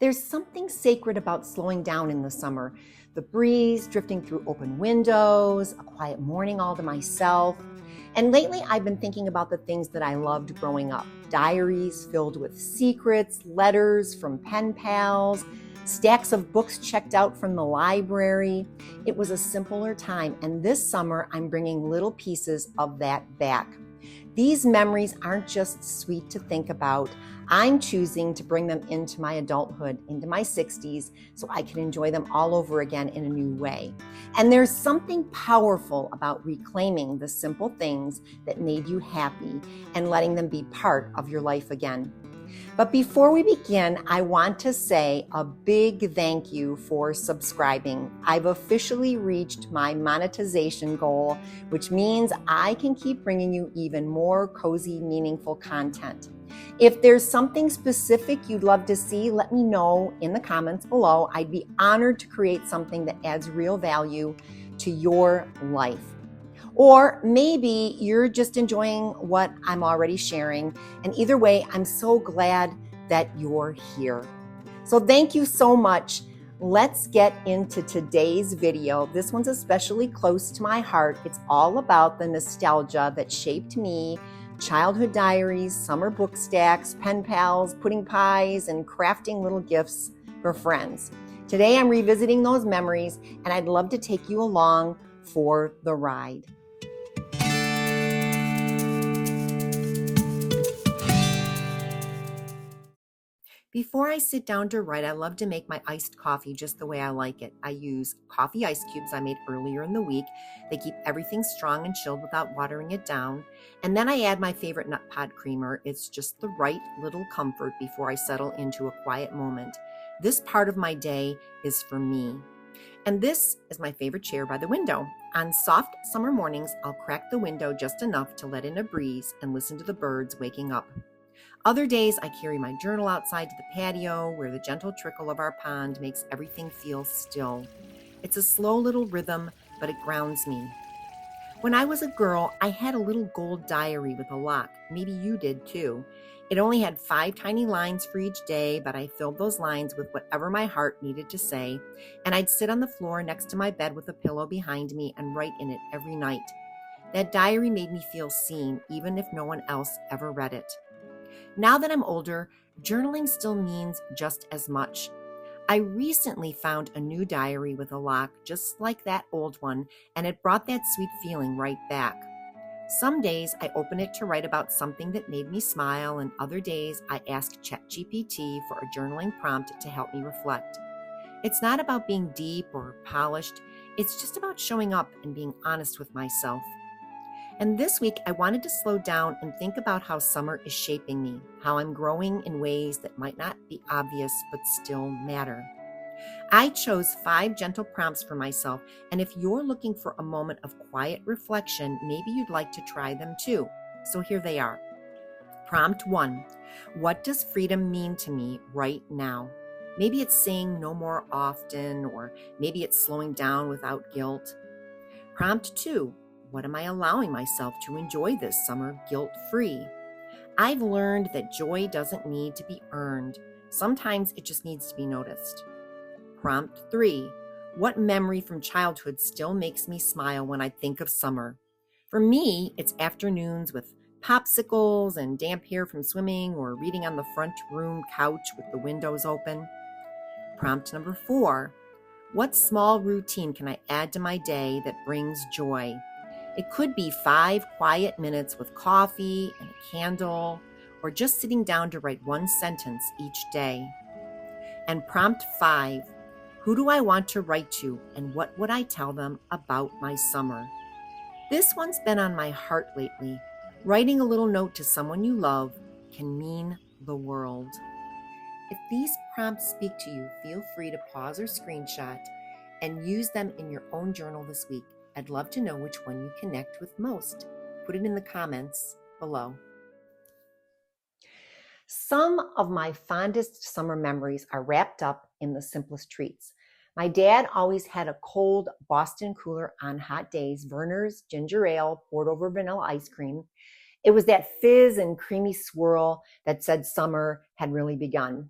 There's something sacred about slowing down in the summer. The breeze drifting through open windows, a quiet morning all to myself. And lately I've been thinking about the things that I loved growing up. Diaries filled with secrets, letters from pen pals, stacks of books checked out from the library. It was a simpler time, and this summer I'm bringing little pieces of that back. These memories aren't just sweet to think about. I'm choosing to bring them into my adulthood, into my 60s, so I can enjoy them all over again in a new way. And there's something powerful about reclaiming the simple things that made you happy and letting them be part of your life again. But before we begin, I want to say a big thank you for subscribing. I've officially reached my monetization goal, which means I can keep bringing you even more cozy, meaningful content. If there's something specific you'd love to see, let me know in the comments below. I'd be honored to create something that adds real value to your life. Or maybe you're just enjoying what I'm already sharing. And either way, I'm so glad that you're here. So thank you so much. Let's get into today's video. This one's especially close to my heart. It's all about the nostalgia that shaped me, childhood diaries, summer book stacks, pen pals, pudding pies, and crafting little gifts for friends. Today I'm revisiting those memories, and I'd love to take you along for the ride. Before I sit down to write, I love to make my iced coffee just the way I like it. I use coffee ice cubes I made earlier in the week. They keep everything strong and chilled without watering it down. And then I add my favorite nut pod creamer. It's just the right little comfort before I settle into a quiet moment. This part of my day is for me. And this is my favorite chair by the window. On soft summer mornings, I'll crack the window just enough to let in a breeze and listen to the birds waking up. Other days, I carry my journal outside to the patio where the gentle trickle of our pond makes everything feel still. It's a slow little rhythm, but it grounds me. When I was a girl, I had a little gold diary with a lock. Maybe you did too. It only had 5 tiny lines for each day, but I filled those lines with whatever my heart needed to say, and I'd sit on the floor next to my bed with a pillow behind me and write in it every night. That diary made me feel seen, even if no one else ever read it. Now that I'm older, journaling still means just as much. I recently found a new diary with a lock just like that old one, and it brought that sweet feeling right back. Some days I open it to write about something that made me smile, and other days I ask ChatGPT for a journaling prompt to help me reflect. It's not about being deep or polished, it's just about showing up and being honest with myself. And this week, I wanted to slow down and think about how summer is shaping me, how I'm growing in ways that might not be obvious but still matter. I chose 5 gentle prompts for myself, and if you're looking for a moment of quiet reflection, maybe you'd like to try them too. So here they are. Prompt 1. What does freedom mean to me right now? Maybe it's saying no more often, or maybe it's slowing down without guilt. Prompt 2. What am I allowing myself to enjoy this summer guilt-free? I've learned that joy doesn't need to be earned. Sometimes it just needs to be noticed. Prompt 3. What memory from childhood still makes me smile when I think of summer? For me, it's afternoons with popsicles and damp hair from swimming or reading on the front room couch with the windows open. Prompt number 4. What small routine can I add to my day that brings joy? It could be 5 quiet minutes with coffee and a candle, or just sitting down to write 1 sentence each day. And prompt 5, who do I want to write to, and what would I tell them about my summer? This one's been on my heart lately. Writing a little note to someone you love can mean the world. If these prompts speak to you, feel free to pause or screenshot and use them in your own journal this week. I'd love to know which one you connect with most. Put it in the comments below. Some of my fondest summer memories are wrapped up in the simplest treats. My dad always had a cold Boston cooler on hot days, Vernors ginger ale poured over vanilla ice cream. It was that fizz and creamy swirl that said summer had really begun.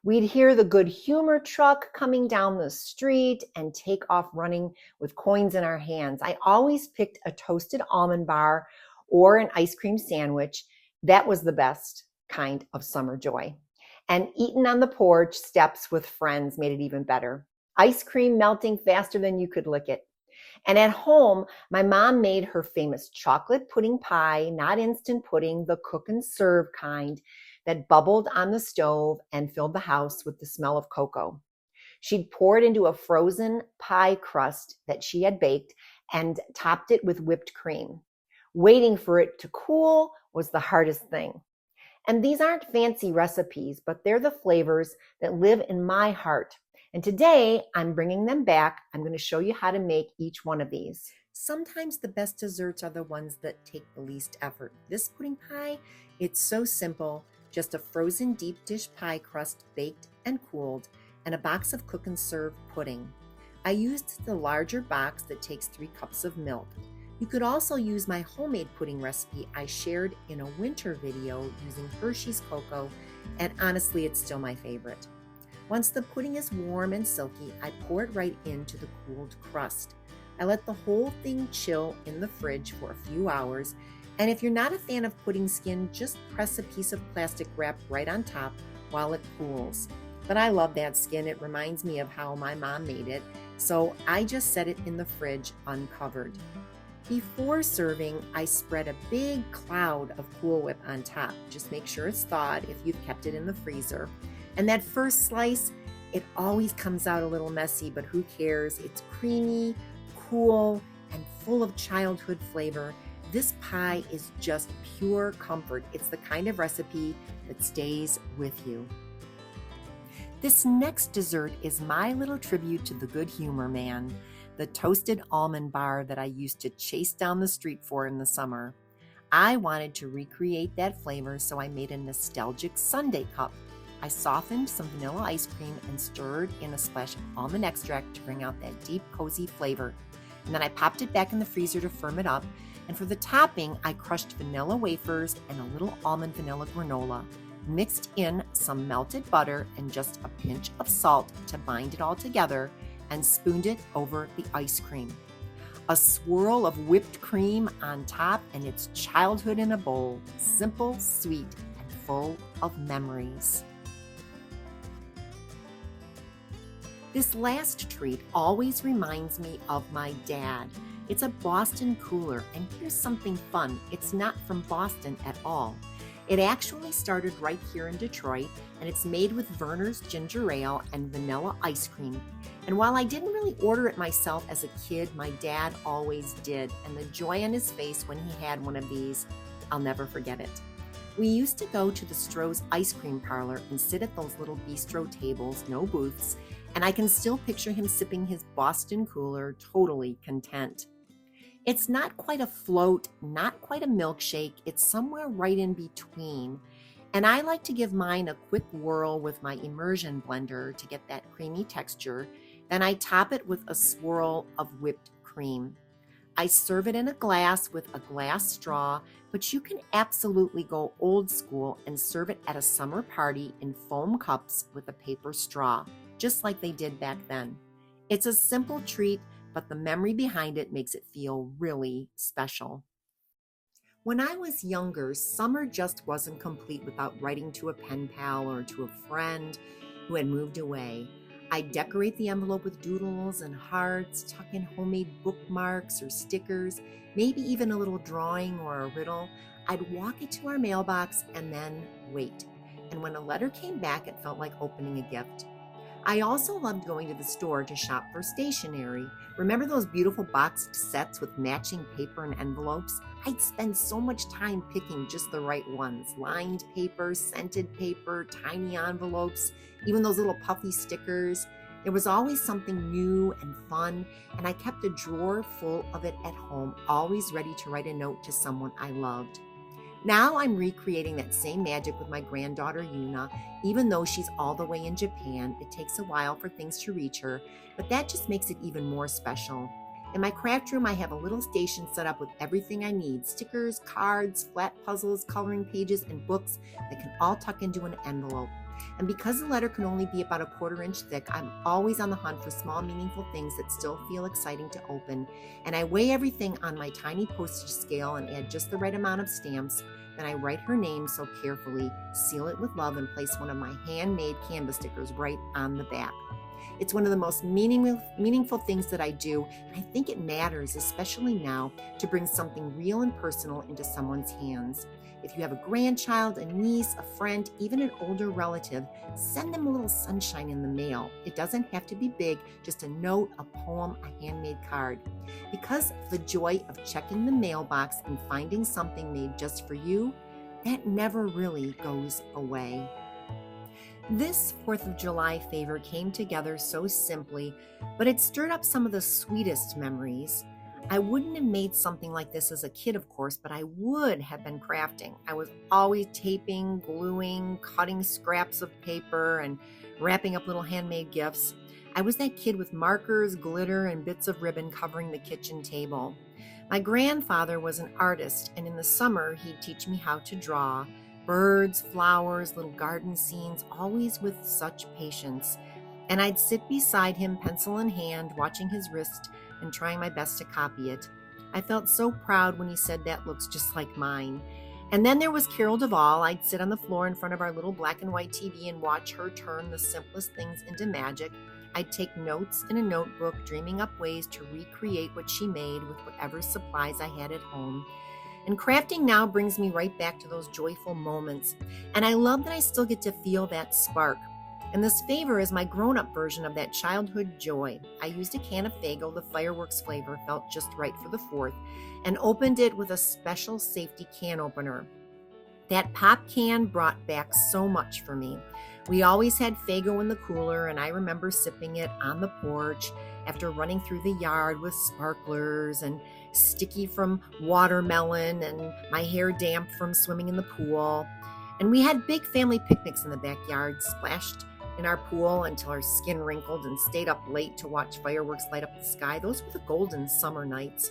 We'd hear the good humor truck coming down the street and take off running with coins in our hands. I always picked a toasted almond bar or an ice cream sandwich. That was the best kind of summer joy. And eating on the porch steps with friends made it even better. Ice cream melting faster than you could lick it. And at home, my mom made her famous chocolate pudding pie, not instant pudding, the cook and serve kind that bubbled on the stove and filled the house with the smell of cocoa. She'd pour it into a frozen pie crust that she had baked and topped it with whipped cream. Waiting for it to cool was the hardest thing. And these aren't fancy recipes, but they're the flavors that live in my heart. And today I'm bringing them back. I'm going to show you how to make each one of these. Sometimes the best desserts are the ones that take the least effort. This pudding pie, it's so simple. Just a frozen deep dish pie crust baked and cooled, and a box of cook and serve pudding. I used the larger box that takes 3 cups of milk. You could also use my homemade pudding recipe I shared in a winter video using Hershey's cocoa, and honestly, it's still my favorite. Once the pudding is warm and silky, I pour it right into the cooled crust. I let the whole thing chill in the fridge for a few hours, and if you're not a fan of pudding skin, just press a piece of plastic wrap right on top while it cools. But I love that skin. It reminds me of how my mom made it, so I just set it in the fridge uncovered. Before serving, I spread a big cloud of Cool Whip on top. Just make sure it's thawed if you've kept it in the freezer. And that first slice, it always comes out a little messy, but who cares? It's creamy, cool, and full of childhood flavor. This pie is just pure comfort. It's the kind of recipe that stays with you. This next dessert is my little tribute to the good humor man, the toasted almond bar that I used to chase down the street for in the summer. I wanted to recreate that flavor, so I made a nostalgic sundae cup. I softened some vanilla ice cream and stirred in a splash of almond extract to bring out that deep, cozy flavor. And then I popped it back in the freezer to firm it up. And for the topping, I crushed vanilla wafers and a little almond vanilla granola, mixed in some melted butter and just a pinch of salt to bind it all together, and spooned it over the ice cream. A swirl of whipped cream on top, and it's childhood in a bowl. Simple, sweet, and full of memories. This last treat always reminds me of my dad. It's a Boston cooler, and here's something fun. It's not from Boston at all. It actually started right here in Detroit, and it's made with Vernors ginger ale and vanilla ice cream. And while I didn't really order it myself as a kid, my dad always did, and the joy on his face when he had one of these, I'll never forget it. We used to go to the Stroh's ice cream parlor and sit at those little bistro tables, no booths, and I can still picture him sipping his Boston cooler, totally content. It's not quite a float, not quite a milkshake, it's somewhere right in between. And I like to give mine a quick whirl with my immersion blender to get that creamy texture. Then I top it with a swirl of whipped cream. I serve it in a glass with a glass straw, but you can absolutely go old school and serve it at a summer party in foam cups with a paper straw, just like they did back then. It's a simple treat, but the memory behind it makes it feel really special. When I was younger, summer just wasn't complete without writing to a pen pal or to a friend who had moved away. I'd decorate the envelope with doodles and hearts, tuck in homemade bookmarks or stickers, maybe even a little drawing or a riddle. I'd walk it to our mailbox and then wait. And when a letter came back, it felt like opening a gift. I also loved going to the store to shop for stationery. Remember those beautiful boxed sets with matching paper and envelopes? I'd spend so much time picking just the right ones. Lined paper, scented paper, tiny envelopes, even those little puffy stickers. There was always something new and fun, and I kept a drawer full of it at home, always ready to write a note to someone I loved. Now I'm recreating that same magic with my granddaughter Yuna. Even though she's all the way in Japan, it takes a while for things to reach her, but that just makes it even more special. In my craft room, I have a little station set up with everything I need: stickers, cards, flat puzzles, coloring pages, and books that can all tuck into an envelope. And because the letter can only be about a quarter-inch thick, I'm always on the hunt for small, meaningful things that still feel exciting to open. And I weigh everything on my tiny postage scale and add just the right amount of stamps. Then I write her name so carefully, seal it with love, and place one of my handmade canvas stickers right on the back. It's one of the most meaningful things that I do, and I think it matters, especially now, to bring something real and personal into someone's hands. If you have a grandchild, a niece, a friend, even an older relative, send them a little sunshine in the mail. It doesn't have to be big, just a note, a poem, a handmade card. Because the joy of checking the mailbox and finding something made just for you, that never really goes away. This 4th of July favor came together so simply, but it stirred up some of the sweetest memories. I wouldn't have made something like this as a kid, of course, but I would have been crafting. I was always taping, gluing, cutting scraps of paper, and wrapping up little handmade gifts. I was that kid with markers, glitter, and bits of ribbon covering the kitchen table. My grandfather was an artist, and in the summer, he'd teach me how to draw. Birds, flowers, little garden scenes, always with such patience. And I'd sit beside him, pencil in hand, watching his wrist and trying my best to copy it. I felt so proud when he said that looks just like mine. And then there was Carol Duvall. I'd sit on the floor in front of our little black and white TV and watch her turn the simplest things into magic. I'd take notes in a notebook, dreaming up ways to recreate what she made with whatever supplies I had at home. And crafting now brings me right back to those joyful moments. And I love that I still get to feel that spark. And this favor is my grown-up version of that childhood joy. I used a can of Faygo, the fireworks flavor felt just right for the 4th, and opened it with a special safety can opener. That pop can brought back so much for me. We always had Faygo in the cooler, and I remember sipping it on the porch after running through the yard with sparklers and sticky from watermelon and my hair damp from swimming in the pool. And we had big family picnics in the backyard, splashed in our pool until our skin wrinkled, and stayed up late to watch fireworks light up the sky. Those were the golden summer nights.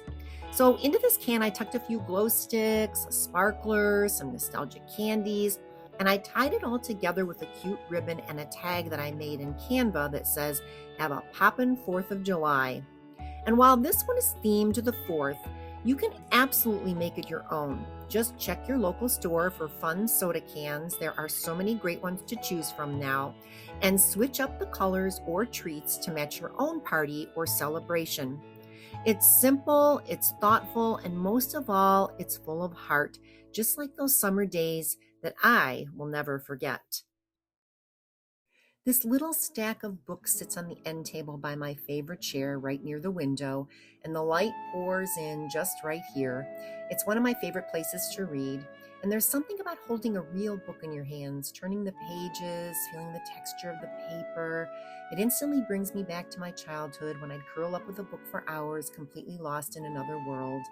So into this can, I tucked a few glow sticks, a sparkler, some nostalgic candies, and I tied it all together with a cute ribbon and a tag that I made in Canva that says, "Have a poppin' 4th of July." And while this one is themed to the 4th, you can absolutely make it your own. Just check your local store for fun soda cans. There are so many great ones to choose from now. And switch up the colors or treats to match your own party or celebration. It's simple, it's thoughtful, and most of all, it's full of heart, just like those summer days that I will never forget. This little stack of books sits on the end table by my favorite chair right near the window, and the light pours in just right here. It's one of my favorite places to read, and there's something about holding a real book in your hands, turning the pages, feeling the texture of the paper. It instantly brings me back to my childhood when I'd curl up with a book for hours, completely lost in another world.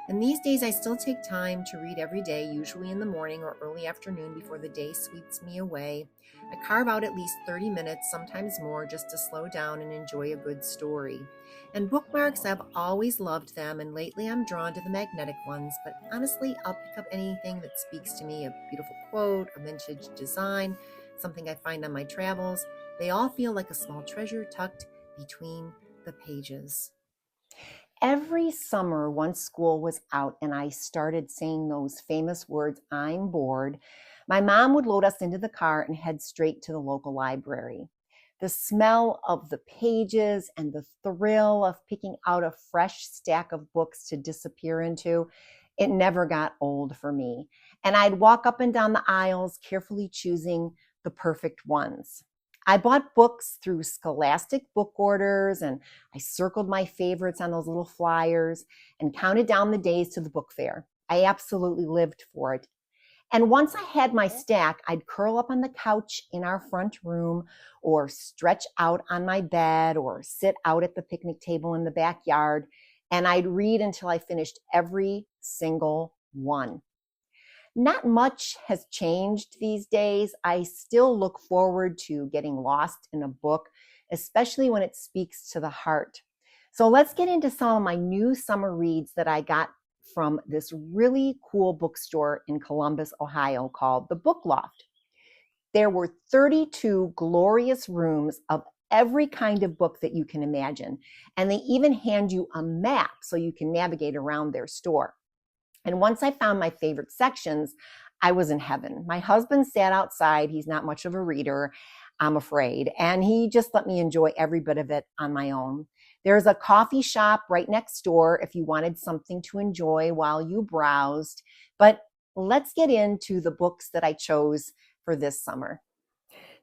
And these days I still take time to read every day, usually in the morning or early afternoon before the day sweeps me away. I carve out at least 30 minutes, sometimes more, just to slow down and enjoy a good story. And bookmarks, I've always loved them, and lately I'm drawn to the magnetic ones, but honestly, I'll pick up anything that speaks to me, a beautiful quote, a vintage design, something I find on my travels. They all feel like a small treasure tucked between the pages. Every summer, once school was out and I started saying those famous words, "I'm bored," my mom would load us into the car and head straight to the local library. The smell of the pages and the thrill of picking out a fresh stack of books to disappear into, it never got old for me. And I'd walk up and down the aisles, carefully choosing the perfect ones. I bought books through Scholastic book orders, and I circled my favorites on those little flyers and counted down the days to the book fair. I absolutely lived for it. And once I had my stack, I'd curl up on the couch in our front room, or stretch out on my bed, or sit out at the picnic table in the backyard, and I'd read until I finished every single one. Not much has changed these days. I still look forward to getting lost in a book, especially when it speaks to the heart. So let's get into some of my new summer reads that I got from this really cool bookstore in Columbus, Ohio called The Book Loft. There were 32 glorious rooms of every kind of book that you can imagine. And they even hand you a map so you can navigate around their store. And once I found my favorite sections, I was in heaven. My husband sat outside. He's not much of a reader, I'm afraid. And he just let me enjoy every bit of it on my own. There's a coffee shop right next door if you wanted something to enjoy while you browsed. But let's get into the books that I chose for this summer.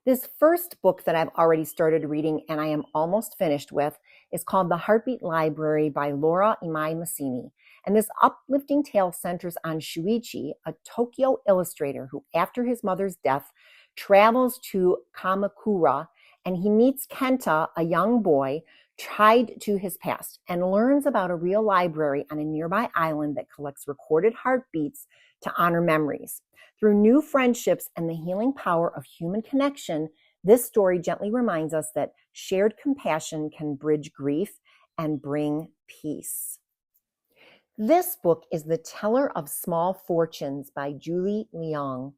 This first book that I've already started reading and I am almost finished with is called The Heartbeat Library by Laura Imai Massini. And this uplifting tale centers on Shuichi, a Tokyo illustrator who, after his mother's death, travels to Kamakura and he meets Kenta, a young boy tied to his past, and learns about a real library on a nearby island that collects recorded heartbeats to honor memories. Through new friendships and the healing power of human connection, this story gently reminds us that shared compassion can bridge grief and bring peace. This book is The Teller of Small Fortunes by Julie Leong.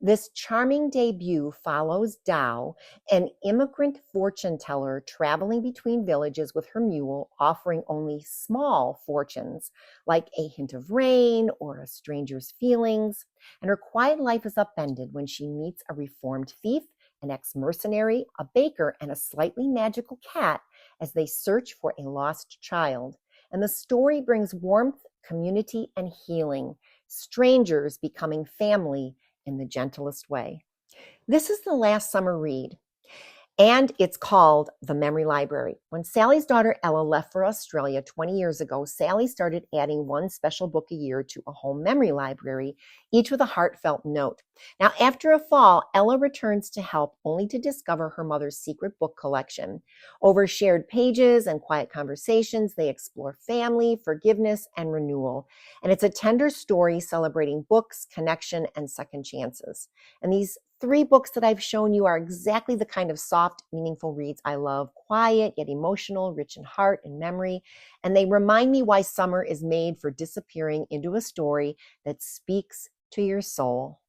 This charming debut follows Dao, an immigrant fortune teller traveling between villages with her mule, offering only small fortunes, like a hint of rain or a stranger's feelings. And her quiet life is upended when she meets a reformed thief, an ex-mercenary, a baker, and a slightly magical cat as they search for a lost child. And the story brings warmth, community, and healing, strangers becoming family in the gentlest way. This is the last summer read, and it's called The Memory Library. When Sally's daughter Ella left for Australia 20 years ago, Sally started adding one special book a year to a home memory library, each with a heartfelt note. Now, after a fall, Ella returns to help, only to discover her mother's secret book collection. Over shared pages and quiet conversations, they explore family, forgiveness, and renewal. And it's a tender story celebrating books, connection, and second chances. And these 3 books that I've shown you are exactly the kind of soft, meaningful reads I love. Quiet, yet emotional, rich in heart and memory. And they remind me why summer is made for disappearing into a story that speaks to your soul.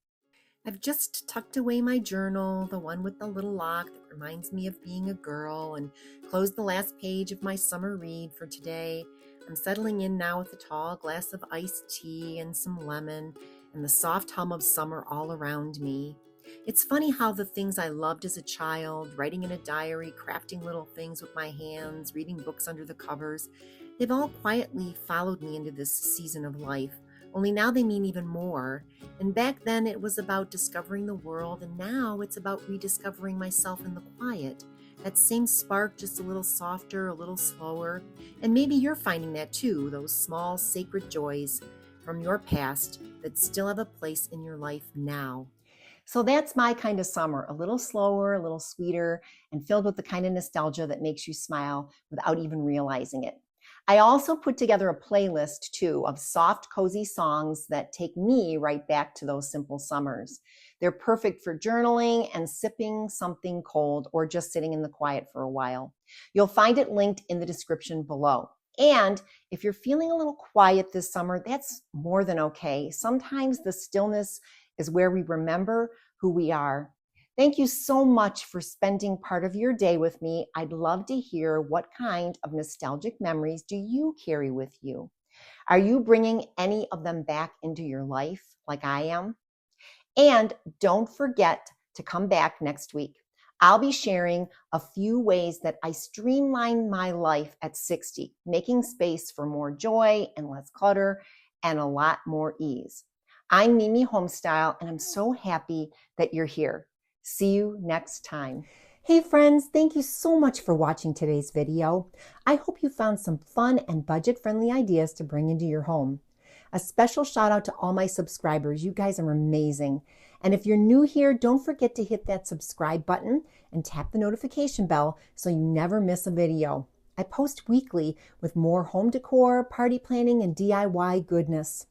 I've just tucked away my journal, the one with the little lock that reminds me of being a girl, and closed the last page of my summer read for today. I'm settling in now with a tall glass of iced tea and some lemon, and the soft hum of summer all around me. It's funny how the things I loved as a child, writing in a diary, crafting little things with my hands, reading books under the covers, they've all quietly followed me into this season of life. Only now they mean even more. And back then it was about discovering the world, and now it's about rediscovering myself in the quiet. That same spark, just a little softer, a little slower. And maybe you're finding that too, those small sacred joys from your past that still have a place in your life now. So that's my kind of summer, a little slower, a little sweeter, and filled with the kind of nostalgia that makes you smile without even realizing it. I also put together a playlist too of soft, cozy songs that take me right back to those simple summers. They're perfect for journaling and sipping something cold or just sitting in the quiet for a while. You'll find it linked in the description below. And if you're feeling a little quiet this summer, that's more than okay. Sometimes the stillness is where we remember who we are. Thank you so much for spending part of your day with me. I'd love to hear what kind of nostalgic memories do you carry with you? Are you bringing any of them back into your life like I am? And don't forget to come back next week. I'll be sharing a few ways that I streamlined my life at 60, making space for more joy and less clutter and a lot more ease. I'm Mimi Homestyle, and I'm so happy that you're here. See you next time. Hey friends, thank you so much for watching today's video. I hope you found some fun and budget-friendly ideas to bring into your home. A special shout out to all my subscribers. You guys are amazing. And if you're new here, don't forget to hit that subscribe button and tap the notification bell so you never miss a video. I post weekly with more home decor, party planning, and DIY goodness.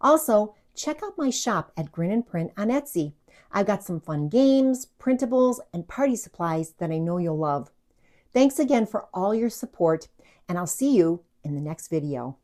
Also, check out my shop at Grin and Print on Etsy. I've got some fun games, printables, and party supplies that I know you'll love. Thanks again for all your support, and I'll see you in the next video.